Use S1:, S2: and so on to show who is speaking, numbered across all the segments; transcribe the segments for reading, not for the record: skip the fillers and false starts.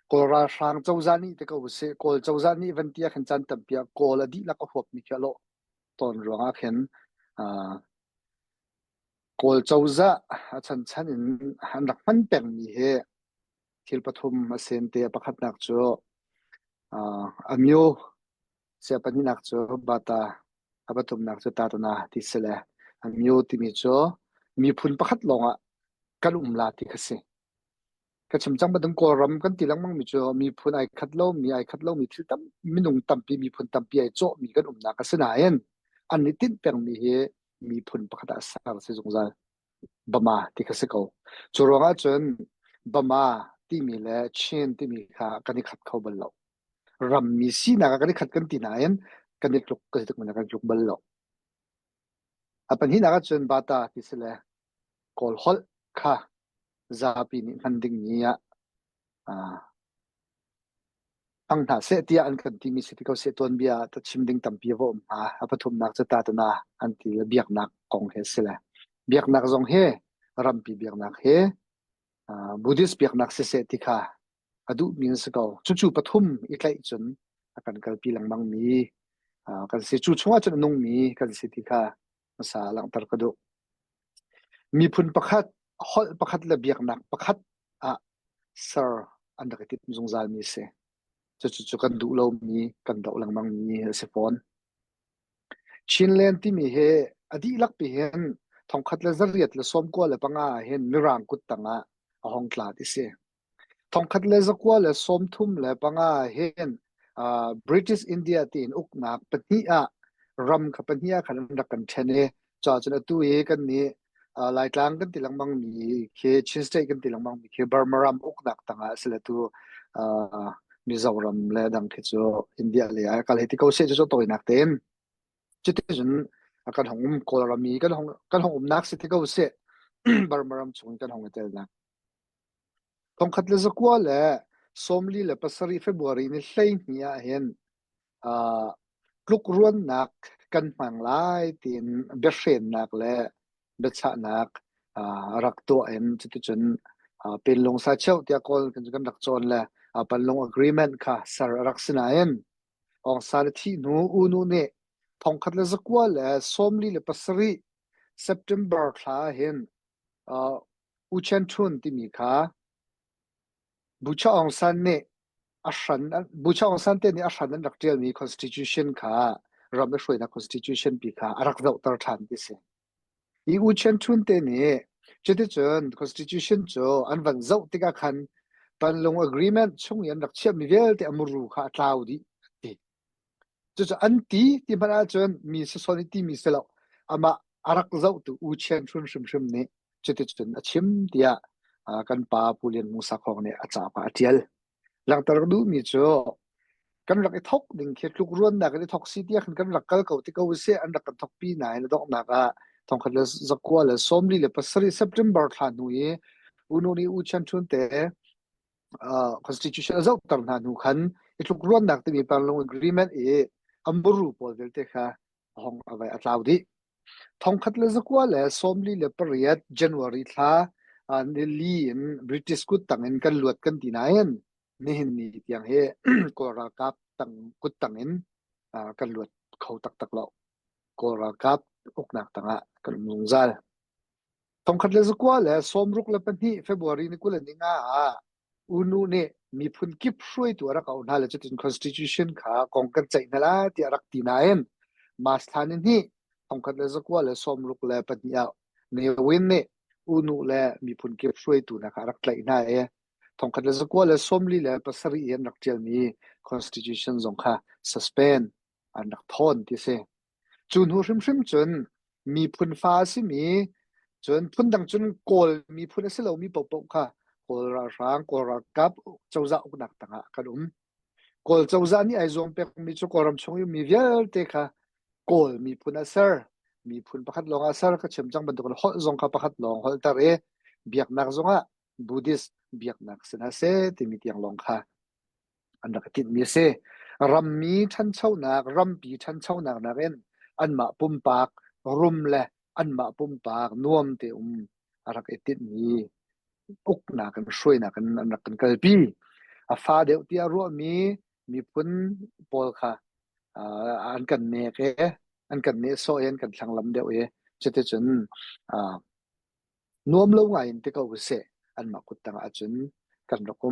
S1: kol ra sang chawzani te ko se kol chawzani vantia khan chan tampia kol adi la ko hop mi khalo ton ronga khen kol chawza achan chanin hanak man peng mi he thil pathum asen te pakhat nak chu amyo se pani nak chu bata abatum nak chu tatana ti sele amyo ti mi chu mi phun pakhat longa kalum la ti khase ka chimchang badang ko ram kan tilang mang mi chu mi phun ai khatlo mi thil tam minung tampi mi phun tampi ai cho mi kan umna ka sena en an ni tin peng mi he mi phun pakhat asar se jongza bama ti khase ko churonga chun bama ti mi le chen ti mi kha kani khat khau bal lo ram mi si na kani khat kan ti na en kani tluk ka tuk mana kan tluk bal lo apan hi na ka chun bata ti sele kol hol kha zapi ni handing nia ang tha se tia an kan ti mi se ko se ton bia ta chimding tampi vo ma apathum nak cha ta na an ti biak nak kong he sele biak nak zong he rampi biak nak he buddhist biak nak se ti kha adu min se ko chu pathum i klai chun akan kal pi lang mang mi kan se chu chunga chun nong mi kan se ti kha sa lang tar ka do mi phun pakhat hol pakhat la biak nak pakhat sir andakatit mzungzal mi se chu kan du lo mi kan do lang mang mi se phone chinlen ti mi he adi lak pi hen thongkhat la zariat la som ko la panga hen mirang kut tanga ahong tla ti se thongkhat la zakwa la som thum la panga hen British India tin ukna pania ram khapania khan rak kan thene cha chana tu e kan ni lai tlang kan tilang mang mi ke chin state kan tilang mang mi ke barmaram uknak tanga sela tu Mizoram le dang the chu India le a kal heti ko se chu toy nak ten chiti jun kan hongum kolrami kan hongum nak se ko se barmaram chung kan hong tel na thongkhat le zakwa le somli le pasari February ni hlei nia hen kluk ruan nak kan mang lai tin beshen nak le becha nak rakto en chiti chun pelong sa cheu tia kol kan rak chon le panlong agreement kha sar raksina en ong sar thi nu unu ne thongkhat le zakwa le somli le pasari September kha hen uchen thun ti mi kha bucha ong san ne ashan bucha ong san te ni ashan an raktel mi constitution kha ram shoi na constitution pi kha arak zau tar than ti se I uchen thun te ni chete chon constitution cho an van zau ti ka khan panlong agreement chung yan rakchia mi vel te amuru kha tlaudi ti chu anti ti bana chon mi society mi selo ama arak zau tu uchen thun shim ne chete chon achim dia kan pa pulen musa khong ne acha pa tial lang tar du mi cho kan rak thok ding khe tluk ruan na kan thok si dia kan rak kal ko ti ko se an rak thok pi na na dok na ka thong khat le zakwa le somli le pasari September tha nu ye unu ni uchen thun te constitution azau tar na nu khan itluk ruan nak te mi panlong agreement e amburu pol del te kha hong avai atlaudi thongkhat le zakwa le somli le pariat January tha nili in British kut tangin kan luat kan tinayen nihin ni tiang he kora kap tang kut tangin kan luat khau tak lo kora kap uknak tanga kan mungzal thongkhat le zakwa le somruk le pani February ni kula ninga unu ne mi phun kip hroi tu ara kaun hala chatin constitution kha kongkan chainala ti arak tinayen mas thanin hi thongkhat le zakwa le somruk le pania ne win ne unu le mi phun kip hroi tu na kha rak tlai na e thongkhat le zakwa le somli le pasari en rak tel mi constitution zong kha suspend an rak thon ti se chun hu hrim chun mi phun fa si mi chun phun dang chun kol mi phun se lo mi pop kha kol ra rang kol ra kap chawza uknak tanga kadum kol chawza ni ai zong pek mi chu koram chung mi vial te kha kol mi phun asar mi phun pakhat long asar ka chemjang ban dokol hol zong kha pakhat long hol tar e biak nak zonga buddhist biak nak sena se ti mi tiang long kha anak tit mi se ram mi than chau nak ram pi than chau nak na ren anma pumpak rum le anma pumpak nuam te arak etit mi uk na kan shroi na kan anak kan kalpi ฟ้าเดียวที่รู้มีพุ่นปอลค่ะอันกันเนกอันกันเนโซเอ็นกันทางลำเดียวจะที่จนนวมลงไงที่เขาเสอันมาคุดตังอาจนกันรัก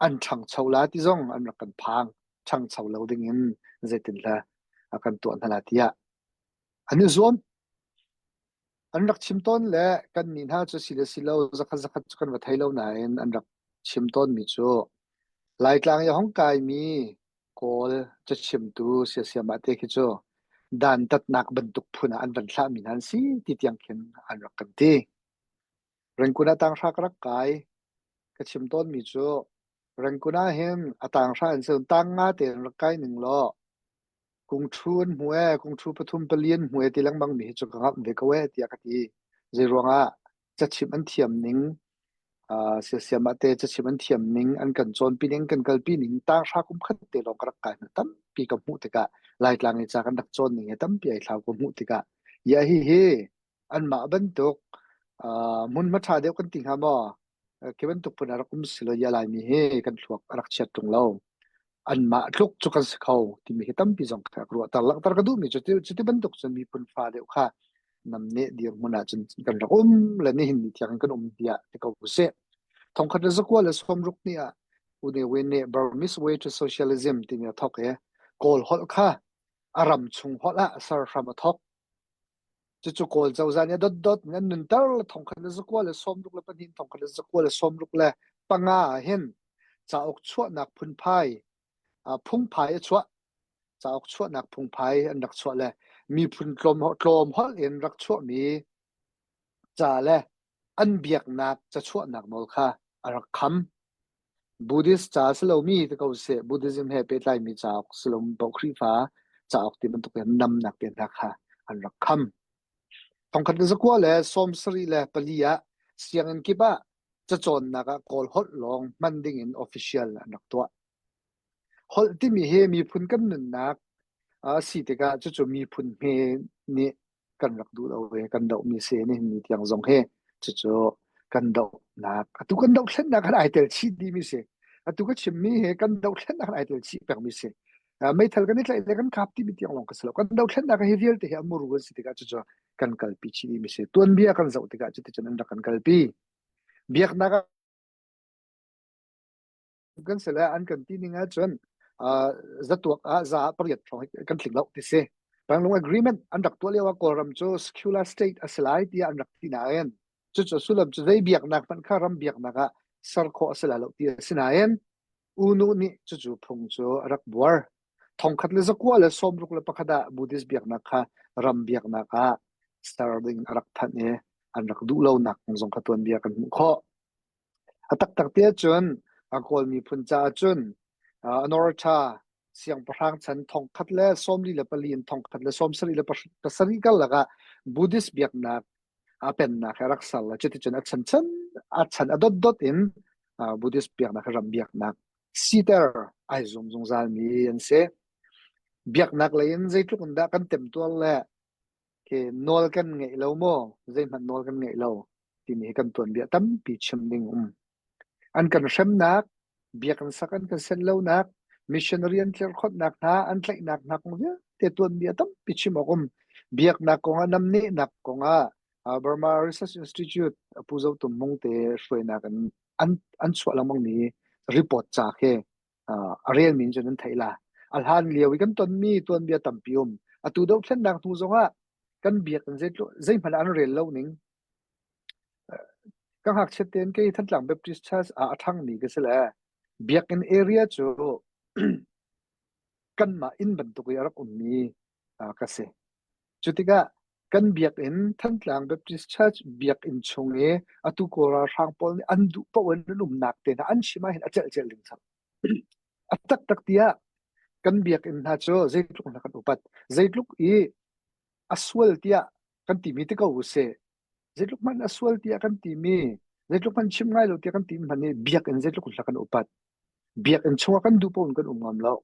S1: อันช่างชาวลาที่ซ่องอันรักกันพังช่างชาวเลวดิ่งเจตินละกันตัวนันลาที่อันนี้ส่วนอันรักชิมต้นและกันนินหาจะสิเลสิเลวจะขัดกันว่าไทยเลวไหนอันรักชิมต้นมิจูลายกลางอย่างห้องกายมีโกลจะชิมตูเสียมาเตคิจูดันตัดนักบรรทุกพุนอันดันสามินันสิติดยังเข็นอันรักกันที่เรื่องกุณต่างชาติรักกายก็ชิมต้นมิจูเรื่องกุณเห็นต่างชาติเสริมตั้งงาเตียนรักกายหนึ่งล้อกรุงชูนหัวกรุงชูปทุมปเลียนหัวที่ลังบังมีจุกครับเด็กเวที่อากีเจรวงจะชิมอันเทียมนิงเสียมาเตจะชิมอันเทียมนิงอันกันโจนปีนิงกันกัลปีนิงต่างชาติกุมขัดเตลองกระกายตั้มปีกับมุติกะลายกลางในจากกันดักโจนนิงตั้มปีไอ้ข่าวกุมมุติกะยาฮิเฮอันมาบรรทุกมุนมาชาเดียวกันติงฮะบ่เก็บรรทุกพนักกุมสิลยาลายมีเฮกันถวกรักเชียตรงเราอันมาทุกจุกันสเขาที่มีตั้มปีจงค่ะครัวแต่หลังตระกดูมีจุดบรรทุกจะมีปุ่นฟ้าเดียวค่ะนำเนเดียวมุนอาจจะกันรักและนี่หินที่ยังกันเดียที่เขาเสทองคำจะกว่าเลยสมรุกเนี่ยอุดเวเนบาร์มิสเวทโซเชียลิซึมที่เนี่ยทอกกอลฮอลค่ะอารมณ์ชุงฮอลละสารฟมาทอกจุกอลเจ้าจานเนี่ยดดงั้นนึนตาร์ทองคำจะกว่าเลยสมรุกเลยปนินทองคำจะกว่าเลยสมรุกเลยปังอาเห็นจะออกชั่วนักพุนพายพุ่งพายชั่วจะออกชั่วนักพุ่งพายอันนักชั่วเลยมีพุนกลมฮอลเอ็นรักชั่วมีจะเลยอันเบียกนักจะชั่วนักมอลค่ะอารักคำบูดิสจ้าสโลมีที่เขาเสพบูดิซึมเฮเป็นไรมีจ้าสโลมบอกครีฟ้าจ้าออกที่มันตุกเป็นนำนักเป็นราคาอันรักคำต้องคันจะกว่าเลยสมสรีเลยปลียะเสียงอันกี่บ้าจะจนนักกอลฮอตลองมันดิ่งอินออฟฟิเชียลนักตัวฮอตที่มีเฮมีพุนกันหนึ่งนักสิทธิ์ก็จะมีพุนเฮนี่กันรักดูเราเองกันดอกมีเสนี่มีที่ยังทรงเฮจะกันดอกนักตุกันดอกเช่นนักอะไรเตลชีดีมีเสตุก็ชิมมีเฮกันดอกเช่นนักอะไรเตลชีแบบมีเสไม่ทันกันนี่เลยกันขับที่มีที่ยังลงกันสลับกันดอกเช่นนักเฮฟิเอลที่เฮอมูรุกันสิทธิ์ก็จะกันกัลปีชีดีมีเสตัวนี้กันจะอุติก็จะนั่นกันกัลปีเบียกนักกันเสร็จแล้วอันกันที่นี่งั้นจนจะตัวจะประหยัดของกันถึงแล้วที่เสบางลง agreement อันดักตัวเรียกว่ากอรัมโจ secular state อาศัยที่อันดักที่ไหนจุดสุดแล้วจะได้เบียกนักมันข้ารำเบียกนักสารโคอาศัยแล้วที่สิไหนอุนุนี่จุดพงโจรักบัวทองคัดเลยสักว่าเลยสมรุกเลยประคดาบูดิสเบียกนักรำเบียกนักสตาร์ดิงรักท่านเนี่ยอันดักดูเล่านักของสงขตัวเบียกันข้อตักเตี้ยจนกอลมีพุนจ่าจนอนอร์ชาเสียงพรางฉันทองคัดและส้มลีและปลีนทองคัดและส้มสรีและปัสรีกันละก็บูดิสเบียกนักเป็นนักรักษาละจุดที่จนฉันดดอินบูดิสเบียกนักรำเบียกนักซีเตอร์ไอซงซามีอันเสเบียกนักเลยใจทุกคนได้กันเต็มตัวเลยเคนอลกันไงเราโม่ใจมันนอลกันไงเราที่มีกันตัวเบียตั้มปีชมดิงอันกันเช่นนักเบียกันสักอันกันเส้นเล่านักมิชชันนารีอันเที่ยวขดนักนะอันไหลนักมั้งเนี่ยแต่ตัวเบียตั้มปิชิมอกเบียกนักกงอันน้ำนี่นักกงBurma Research Institute ผู้เจ้าตุ่มมงเตช่วยนักอันส่วนละมังนี้รีพอร์ตจากเรียนมินจนนั้นไทยละอัลฮันเลียวกันต้นมีตัวเบียตั้มพิมตัวเดียวเช่นนักตัวจงกันเบียกันใจมันอันเรียนเล่านิ่งก็หากเช่นเดียนก็ท่านหลังแบบดิสชัสทั้งนี้ก็เสียแล้วเบียกันเอเรียจูกันมาอินบันตุกยารักมีก็เสียจุดที่ก็กันเบียกอินท่านหลังแบบดิสชัสเบียกอินชงตุกราช่างปนอันดูปวันนุ่มนักเตนะอันชิมาเห็นเจลิงสักตักเตียกันเบียกอินฮัจโจใจลุกนักอุปัตใจลุกอัสวลเตียกันตีมีที่เขาอุเสZedluk man aswal ti akan timi. Zedluk man chim ngai lo ti akan timi mani biak en zedluk lakan upat. Biak en chunga kan dupo un kan umam lo.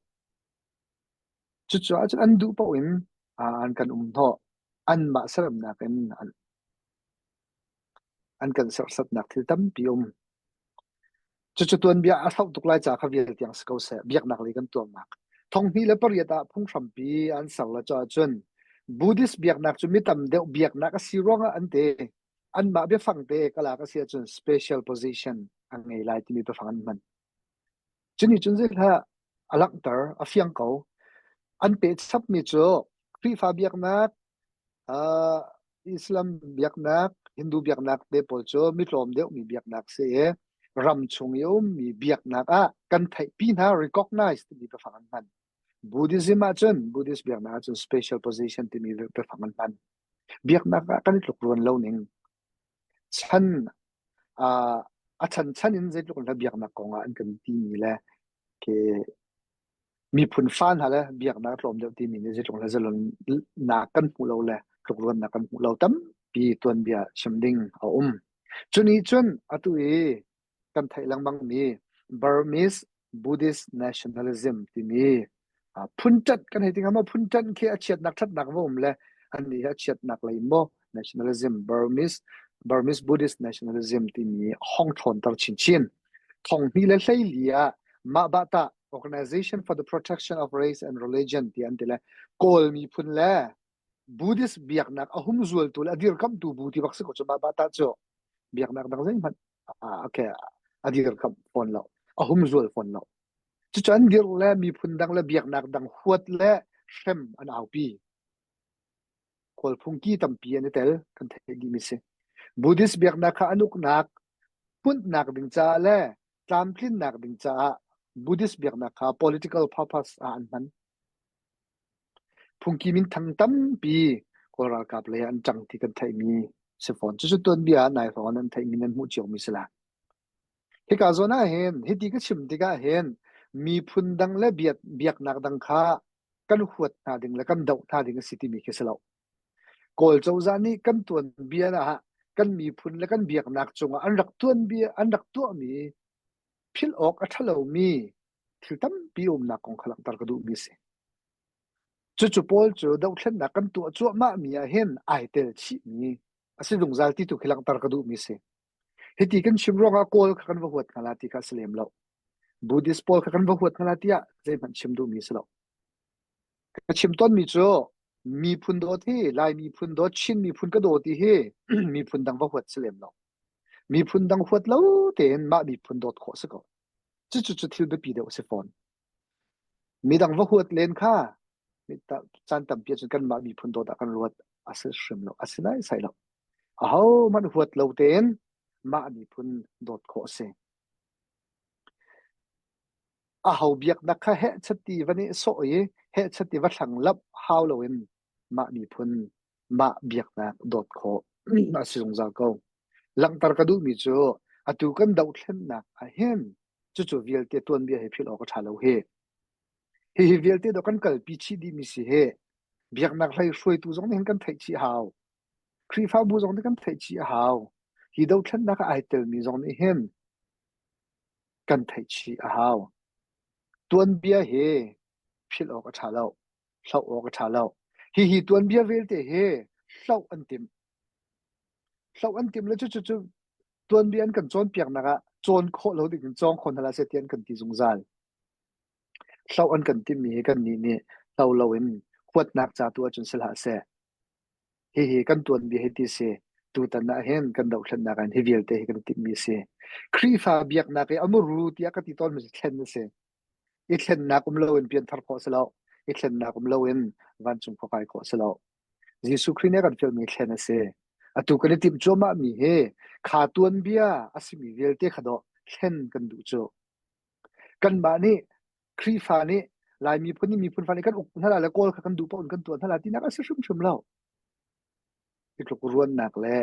S1: Chuchu ajan an dupo in an kan umho. An ma saram na kan an kan sarsat nak til tam pium. จุดตัวเบียอาเท่าตุกไล่จากขวิลที่ยังสกาวเสเบียกนักเลยกันตัวมากทองนี้เลปริยตาพุ่งสัมปีอันสังละจอจนบูดิสเบียกนักจุมิตำเดียวเบียกนักสิร้องอันเตอันมาเบียฟังเตก็ลากเสียจน special position อันไงไล่ที่มีไปฟังมันจุนี่จุนเสียละอลักเตอร์อฟิยังเขาอันเป็ดซับมิโจครีฟาเบียกนักอิสลามเบียกนักฮินดูเบียกนักเดปอลโจมิตรอมเดียวมีเบียกนักเสียรำชงยมมีเบียกนักกันไทยปีน่า recognize ที่มีไปฟังมันบูดิซึมอาจารย์บูดิสเบียกนักจน special position ที่มีไปฟังมันเบียกนักกันลุกรวนเล่าหนึ่งฉันฉันอินเจ็ดลุกเบียกนักกงอันกันที่มีแหละเคมีผลฟันฮะเลยเบียกนักลมเดียวที่มีเนี่ยจะลงแล้วจะลงนักกันหูเราแหละลุกรวนนักกันหูเราตั้มปีตัวเบียชิมดิ้งเอาจุนี้จนตุยกันไทยลังบังมี Burmese Buddhist nationalism ที่มีพุ่นจัดกันให้ถึงว่าพุ่นจัดแค่เฉียดนักทัดนักว่าเลยอันนี้เฉียดนักเลยโม nationalism Burmese Buddhist nationalism ที่มีห้องทนต่อชินทองนี้เลยใช่เหลียมาบะตา Organization for the Protection of Race and Religion ที่อันที่ละโกลมีพุ่นแล้ว Buddhist เบียกนักหุ่มส่วนตัวอดีตคำตัวบูที่วักษณ์ก็จะมาบะตาจ่อเบียกนักดังนั้นมันโอเคอดีตคำฟอนเราหุ่มส่วนฟอนเราจุดอันเดียวแล้วมีพุ่นดังและเบียกนักดังขวดและเข็มอันเอาปีโกลพุ่งกี้ตั้มปีอันนี้เตลกันเทกิมิเซ Buddhist เบียกนักอนุกนักพุ่นนักดึงจ้าและตามพลินนักดึงจ้าBuddhist เบียกนักpolitical purpose อันนั้นพุ่งกี้มินทั้งตั้มปีก็รักกับเลยอันจังที่กันไทยมีเสฟอนจุดตัวเบียนายฟอนนั้นไทยมีนั้นมุ่งเจียวมิสละที่กาโซน่าเห็นที่ดีก็ชิมที่ก็เห็นมีพุ่นดังและเบียกนักดังข้ากันขวดนาดึงและกันดาวนาดึงสิที่มีแค่สลาวโกลเจ้าจานี่กันตัวเบียนะฮะกันมีพุ่นและกันเบียกนักจงอันรักตัวเบียอันรักตัวมีพิลออกอัทเลวมีที่ตั้มปีนักของขลังตากระดูมีเสจุปอลจูดาวเช่นนักกันตัวจั่วมามีเห็นไอเตลชีมีอาศัยดงซาลที่ตุขลังตากระดูมีเสเหตุกันชิมร้องโกลกันว่าหัวขนาดที่กัสเลมเราบูดิสปอลกันว่าหัวขนาดที่ใจมันชิมดูมีสเราชิมต้นมีโจมีพุ่นโดที่ลายมีพุ่นโดชินมีพุ่นกระโดดที่เฮมีพุ่นดังว่าหัวสเลมเรามีพุ่นดังหัวเราเต็นมามีพุ่นโดดขอสักก่อนจุดที่เดือปีเดียวเสฟอนมีดังว่าหัวเลนค่ามีแต่จานต่ำเปียจนกันมามีพุ่นโดดกันรวดอาศัยชิมเราอาศัยใส่เรามันหัวเราเต็นมามีพุ่นโดดขอเสเบียกนักเหตุสติวันนี้โซ่เหตุสติวัดหลังลับฮาวโลวินมามีพุ่นมาเบียกนักโดดขออาศัยสงสารเขาหลังตากระดูมีโจตุกันดาวเช่นนักเห็นจุดวิลเตตัวเบียให้พิลออกชาลเฮวิลเตดกันกัลปีชีดีมิสิเฮเบียกนักให้ช่วยตัวจงเห็นกันไทยชีฮาวครีฟ้าบูจงเห็นกันไทยชีฮาวดาวเช่นนักไอเตลมีจงเห็นกันไทยชีฮาวตัวเบียเฮพิลออกชาลเศร้าออกชาลตัวเบียวิลเตเฮเศร้าอันติมแล้วจุดตัวเบียนกันโจนเปียกนักโจนโคเราดึงจองคนทลายเสียเตียนกันที่สงสารเศร้าอันกันที่มีกันนี่เราเห็นขวดนักจากตัวจนสละเสียกันตัวเบียให้ดีเสียตัวตันน่ะเห็นกันดาวฉันนักกันเฮวิลเตกันที่มีเสียครีฟ้าเบียกนักอมรูที่อากันที่ต้นมันจะเช่นเสียอีกเช่นนักเราเห็นเปลี่ยนทาร์โคสแล้วอีกเช่นนักเราเห็นวันจุงพกายโคสแล้วยิสุคริเนี่ยกันเฟลมีเช่นเสียตุกันที่จอมามีขาตัวเบียอาศัยมีเวลเตขดอเช่นกันดูโจกันบ้านี่ครีฟ้านี่ลายมีพุ่นฟ้านี่กันอุกนั่นแหละแล้วก็กันดูปนกันตัวนั่นแหละที่นักอาศัยชุ่มเล่าอีกลูกรวนนักและ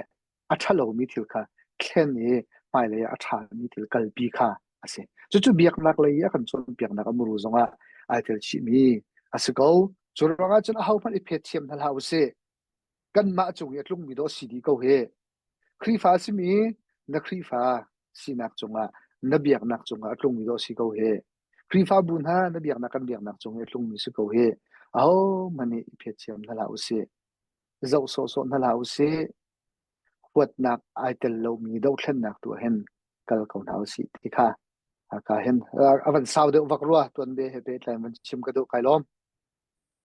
S1: อัชเรามีทิลค่ะเช่นนี้ไปเลยอัชามีทิลกัลปีค่ะอาศัยจุดเบียกนักเลยกันจนเบียกนักอมรู้จังว่าไอเทลชิมีอาศัยเขาจุดรังจนเอาพันอิเพชเชียมนั่นเอาเสกันมาจงยัดลุงมีโดสีดีเขาครีฟ้าสิมีนักครีฟ้าสินักจงนับเบียกนักจงลุงมีโดสีเขาครีฟ้าบุญฮะนับเบียกนักกันเบียกนักจงยัดลุงมีสิเขามันนี่อิเพชเชียมนั่นเอาเสเจ้าโซนั่นเอาเสขวดนักไอเตลเรามีดาวเช่นนักตัวเห็นกัลเขาเอาสิที่ค่ะ ka hen avan sau de wak ruwa tuan be he be tlai man chim ka du kai lom